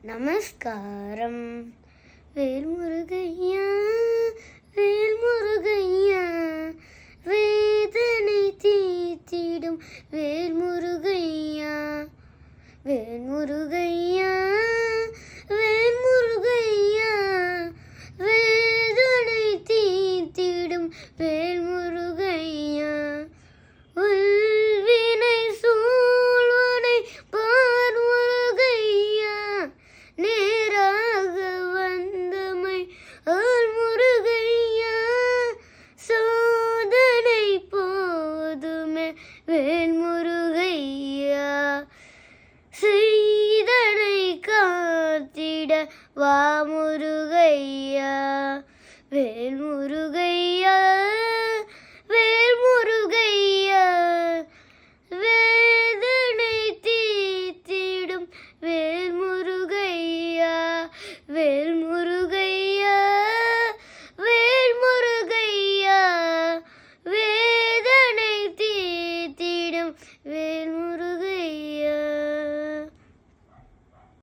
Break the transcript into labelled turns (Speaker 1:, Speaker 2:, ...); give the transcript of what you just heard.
Speaker 1: நமஸ்காரம். வேல்முருகையா வேல்முருகையா, வேதனை தீர்த்திடும் வேல்முருகையா. வேல்முருகையா வேல்முருகையா, வேதனை தீர்த்திடும் வேல்முருகையா. உள்வினை சூழ்வனை பார் முருகையா, நேராக வந்தமை அருள் முருகையா. சோதனை போதுமே வேல்முருகையா, செய்தனை காத்திட வா முருகையா. வேல்முருகையா வேல்முருகையா, வேதனை தீர்த்திடும் வேல்முருகையா. வேல்முருகையா வேல்முருகையா, வேதனை தீர்த்திடும் வேல்முருகையா.